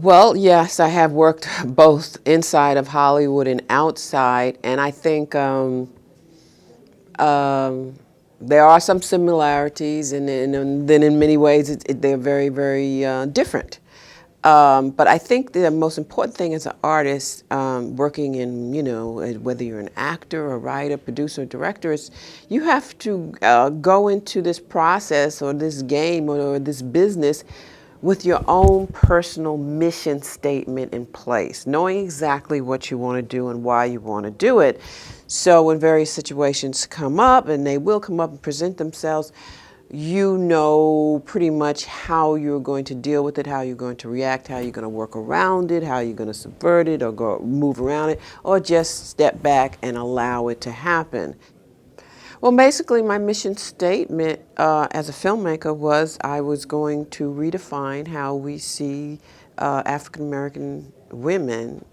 Well, yes, I have worked both inside of Hollywood and outside, and I think there are some similarities, and then in many ways they're very, very different. But I think the most important thing as an artist, working in, whether you're an actor, a writer, producer, or director, is you have to go into this process or this game or this business with your own personal mission statement in place, knowing exactly what you want to do and why you want to do it. So when various situations come up, and they will come up and present themselves, you know pretty much how you're going to deal with it, how you're going to react, how you're going to work around it, how you're going to subvert it or go move around it, or just step back and allow it to happen. Well, basically, my mission statement as a filmmaker was I was going to redefine how we see African American women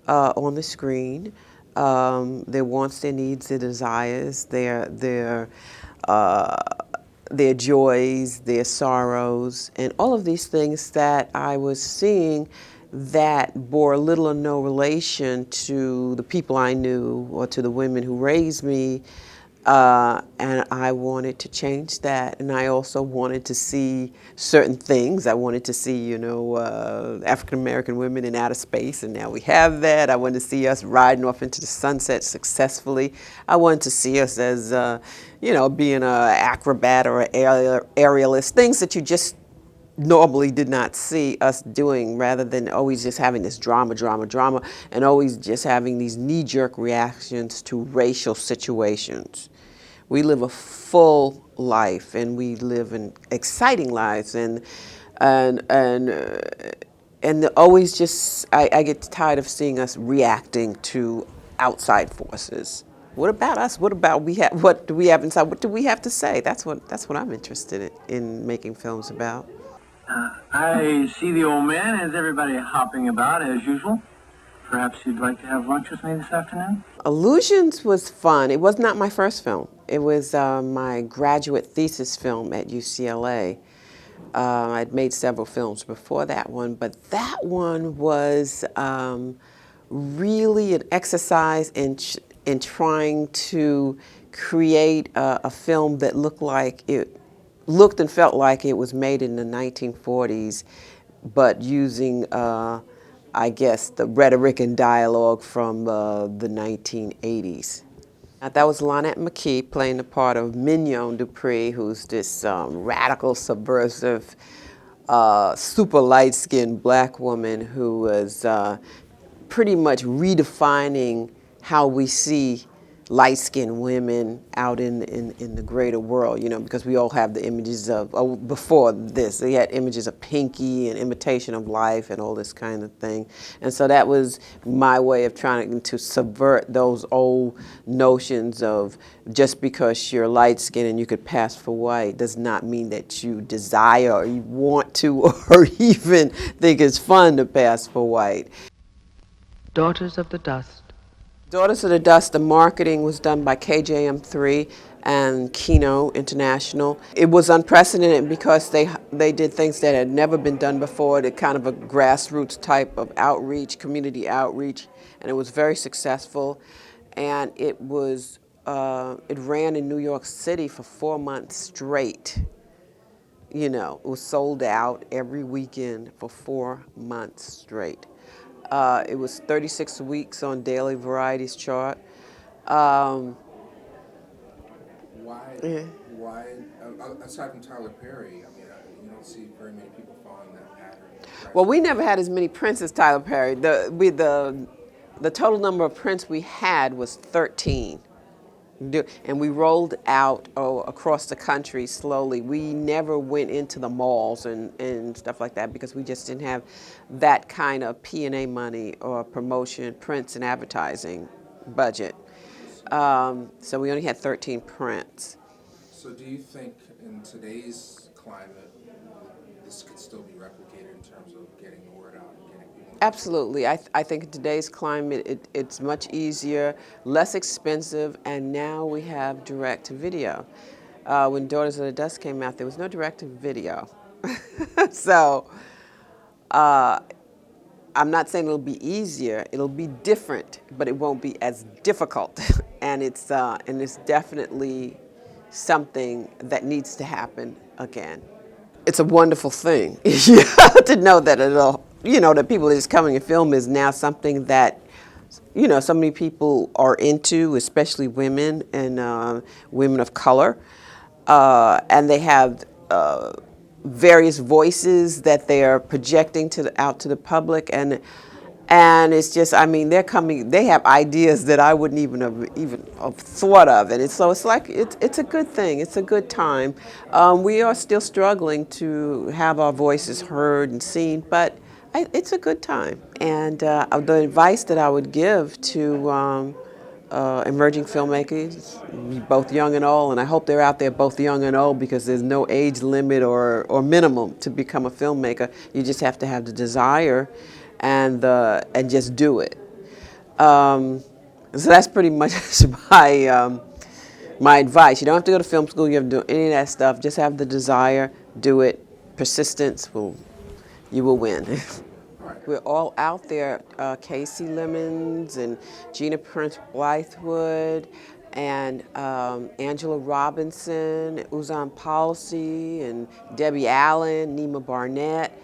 on the screen, their wants, their needs, their desires, their joys, their sorrows, and all of these things that I was seeing that bore little or no relation to the people I knew or to the women who raised me. And I wanted to change that. And I also wanted to see certain things. I wanted to see, African American women in outer space, and now we have that. I wanted to see us riding off into the sunset successfully. I wanted to see us as, being an acrobat or an aerialist, things that you just normally did not see us doing, rather than always just having this drama, and always just having these knee-jerk reactions to racial situations. We live a full life, and we live in exciting lives, and always just I get tired of seeing us reacting to outside forces. What about us? What do we have inside? What do we have to say? That's what I'm interested in making films about. I see the old man. Is everybody hopping about as usual? Perhaps you'd like to have lunch with me this afternoon? Illusions was fun. It was not my first film. It was my graduate thesis film at UCLA. I'd made several films before that one, but that one was really an exercise in trying to create a film that looked and felt like it was made in the 1940s, but using I guess, the rhetoric and dialogue from the 1980s. That was Lonette McKee playing the part of Mignon Dupree, who's this radical, subversive, super light-skinned black woman who was pretty much redefining how we see light-skinned women out in the greater world, because we all have the images of, before this, they had images of Pinky and Imitation of Life and all this kind of thing. And so that was my way of trying to subvert those old notions of just because you're light-skinned and you could pass for white does not mean that you desire or you want to or even think it's fun to pass for white. Daughters of the Dust. Daughters of the Dust, the marketing was done by KJM3 and Kino International. It was unprecedented because they did things that had never been done before, the kind of a grassroots type of outreach, community outreach, and it was very successful. And it ran in New York City for 4 months straight. It was sold out every weekend for 4 months straight. It was 36 weeks on Daily Variety's chart. Why, aside from Tyler Perry, you don't see very many people following that pattern. Well, we never had as many prints as Tyler Perry. The total number of prints we had was 13. And we rolled out across the country slowly. We never went into the malls and stuff like that because we just didn't have that kind of P&A money or promotion, prints and advertising budget. So we only had 13 prints. So do you think in today's climate this could still be replicated in terms of getting the word out and getting people? Absolutely. I think in today's climate, it's much easier, less expensive, and now we have direct-to-video. When Daughters of the Dust came out, there was no direct-to-video. So I'm not saying it'll be easier. It'll be different, but it won't be as difficult. And it's definitely something that needs to happen again. It's a wonderful thing to know that that people are just coming and film is now something that so many people are into, especially women and women of color, and they have various voices that they are projecting out to the public, and it's just, I mean, they have ideas that I wouldn't even have thought of, and it's like it's a good thing. It's a good time. We are still struggling to have our voices heard and seen, but it's a good time. And the advice that I would give to emerging filmmakers, both young and old, and I hope they're out there both young and old, because there's no age limit or minimum to become a filmmaker. You just have to have the desire and just do it. So that's pretty much my advice. You don't have to go to film school. You have to do any of that stuff. Just have the desire, do it. Persistence you will win. We're all out there. Casey Lemons and Gina Prince Blythewood and Angela Robinson, Uzan Policy, and Debbie Allen, Nima Barnett.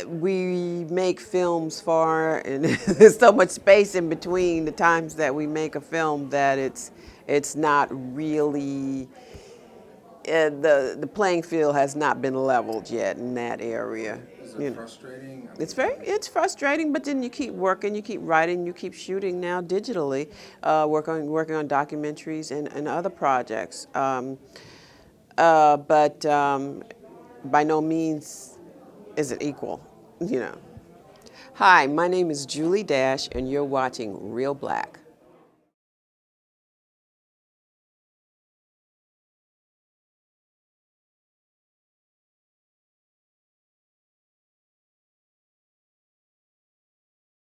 We make films and there's so much space in between the times that we make a film that it's not really, the playing field has not been leveled yet in that area. Is it frustrating? It's frustrating, but then you keep working, you keep writing, you keep shooting now digitally, working on documentaries and other projects. But by no means is it equal, Hi, my name is Julie Dash, and you're watching Reelblack.